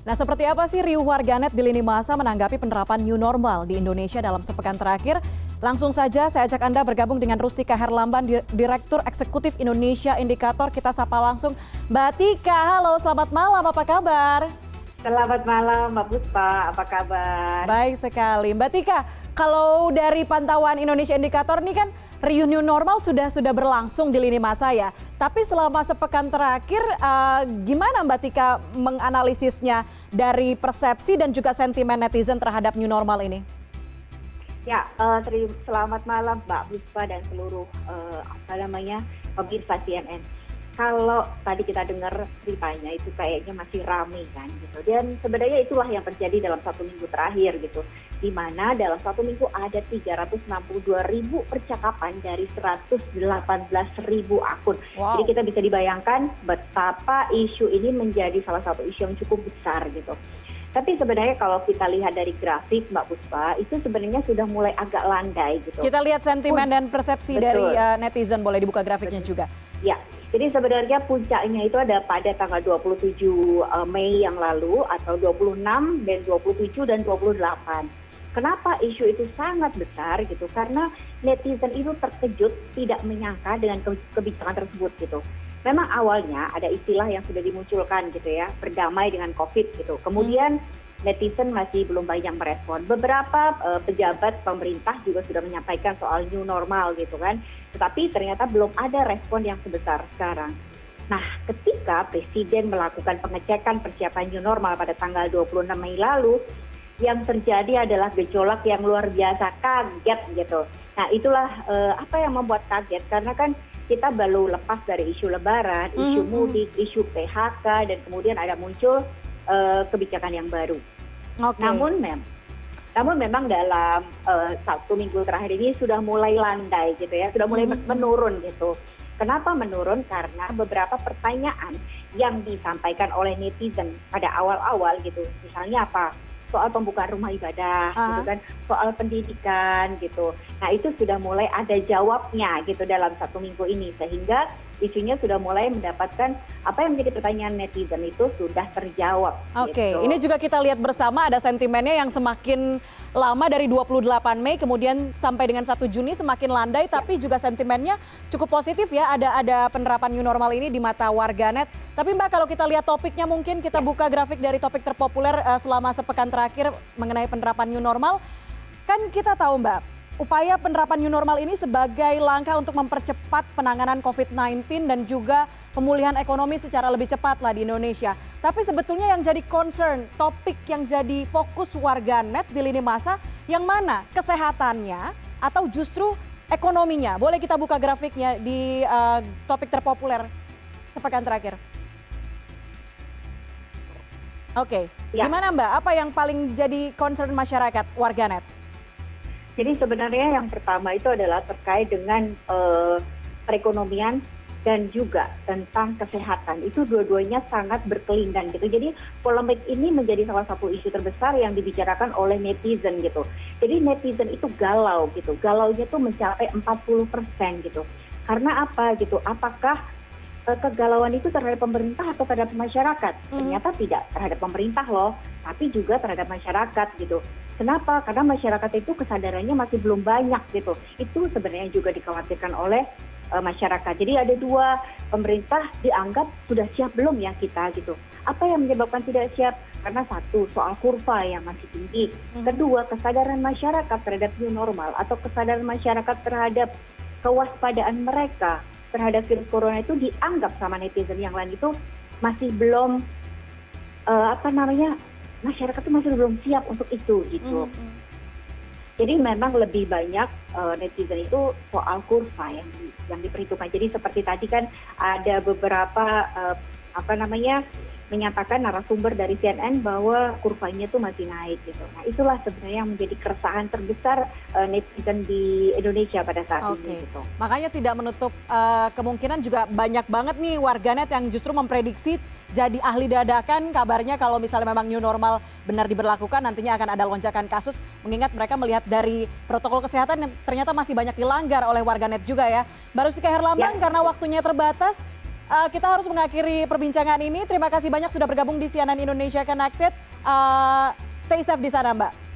Nah, seperti apa sih riuh warganet di lini masa menanggapi penerapan new normal di Indonesia dalam sepekan terakhir? Langsung saja saya ajak Anda bergabung dengan Rustika Herlamban, Direktur Eksekutif Indonesia Indikator. Kita sapa langsung Mbak Tika. Halo, selamat malam, apa kabar? Selamat malam Mbak Puspa, apa kabar? Baik sekali. Mbak Tika, kalau dari pantauan Indonesia Indikator ini kan riuh new normal sudah berlangsung di lini masa ya. Tapi selama sepekan terakhir, gimana Mbak Tika menganalisisnya dari persepsi dan juga sentimen netizen terhadap new normal ini? Ya, selamat malam Mbak Puspa dan seluruh pemirsa CNN. Kalau tadi kita dengar ceritanya itu kayaknya masih ramai kan gitu. Dan sebenarnya itulah yang terjadi dalam 1 minggu terakhir gitu. Di mana dalam 1 minggu ada 362.000 percakapan dari 118.000 akun. Wow. Jadi kita bisa dibayangkan betapa isu ini menjadi salah satu isu yang cukup besar gitu. Tapi sebenarnya kalau kita lihat dari grafik Mbak Puspa, itu sebenarnya sudah mulai agak landai gitu. Kita lihat sentimen dan persepsi Betul. dari netizen, boleh dibuka grafiknya juga. Ya, jadi sebenarnya puncaknya itu ada pada tanggal 27 Mei yang lalu atau 26 dan 27 dan 28. Kenapa isu itu sangat besar gitu? Karena netizen itu terkejut tidak menyangka dengan kebijakan tersebut gitu. Memang awalnya ada istilah yang sudah dimunculkan gitu ya, berdamai dengan COVID gitu. Kemudian netizen masih belum banyak merespon. Beberapa pejabat pemerintah juga sudah menyampaikan soal new normal gitu kan. Tetapi ternyata belum ada respon yang sebesar sekarang. Nah, ketika Presiden melakukan pengecekan persiapan new normal pada tanggal 26 Mei lalu, yang terjadi adalah gejolak yang luar biasa, kaget gitu. Nah, itulah apa yang membuat kaget, karena kan kita baru lepas dari isu lebaran, isu mudik, isu PHK, dan kemudian ada muncul kebijakan yang baru. Oke. Namun memang dalam 1 minggu terakhir ini sudah mulai landai gitu ya, sudah mulai menurun gitu. Kenapa menurun? Karena beberapa pertanyaan yang disampaikan oleh netizen pada awal-awal gitu, misalnya apa? Soal pembukaan rumah ibadah, gitu kan, soal pendidikan gitu. Nah, itu sudah mulai ada jawabnya gitu dalam 1 minggu ini, sehingga isunya sudah mulai mendapatkan apa yang menjadi pertanyaan netizen itu sudah terjawab. Oke, gitu. ini juga kita lihat bersama ada sentimennya yang semakin lama dari 28 Mei kemudian sampai dengan 1 Juni semakin landai, tapi juga sentimennya cukup positif ya, ada penerapan new normal ini di mata warganet. Tapi Mbak, kalau kita lihat topiknya, mungkin kita buka grafik dari topik terpopuler selama sepekan terakhir mengenai penerapan new normal. Kan kita tahu Mbak, upaya penerapan new normal ini sebagai langkah untuk mempercepat penanganan COVID-19 dan juga pemulihan ekonomi secara lebih cepat lah di Indonesia. Tapi sebetulnya yang jadi concern, topik yang jadi fokus warganet di lini masa, yang mana? Kesehatannya atau justru ekonominya? Boleh kita buka grafiknya di topik terpopuler sepekan terakhir. Oke, Ya. gimana Mbak? Apa yang paling jadi concern masyarakat warganet? Jadi sebenarnya yang pertama itu adalah terkait dengan perekonomian dan juga tentang kesehatan. Itu dua-duanya sangat berkelindan gitu. Jadi polemik ini menjadi salah satu isu terbesar yang dibicarakan oleh netizen gitu. Jadi netizen itu galau gitu. Galaunya tuh mencapai 40% gitu. Karena apa gitu? Apakah kegalauan itu terhadap pemerintah atau terhadap masyarakat? Ternyata tidak terhadap pemerintah loh, tapi juga terhadap masyarakat gitu. Kenapa? Karena masyarakat itu kesadarannya masih belum banyak gitu. Itu sebenarnya juga dikhawatirkan oleh masyarakat. Jadi ada dua, pemerintah dianggap sudah siap belum ya kita gitu. Apa yang menyebabkan tidak siap? Karena satu, soal kurva yang masih tinggi. Kedua, kesadaran masyarakat terhadap new normal atau kesadaran masyarakat terhadap kewaspadaan mereka terhadap virus corona itu dianggap sama netizen yang lain itu masih belum masyarakat itu masih belum siap untuk itu gitu. Jadi memang lebih banyak netizen itu soal kurva yang diperhitungkan. Jadi seperti tadi kan ada beberapa menyatakan narasumber dari CNN bahwa kurvanya itu masih naik gitu. Nah, itulah sebenarnya yang menjadi keresahan terbesar netizen di Indonesia pada saat ini gitu. Makanya tidak menutup kemungkinan juga banyak banget nih warganet yang justru memprediksi jadi ahli dadakan kabarnya kalau misalnya memang new normal benar diberlakukan nantinya akan ada lonjakan kasus, mengingat mereka melihat dari protokol kesehatan yang ternyata masih banyak dilanggar oleh warganet juga ya. Mbak Rustika Herlamban, karena waktunya terbatas, kita harus mengakhiri perbincangan ini. Terima kasih banyak sudah bergabung di CNN Indonesia Connected. Stay safe di sana, Mbak.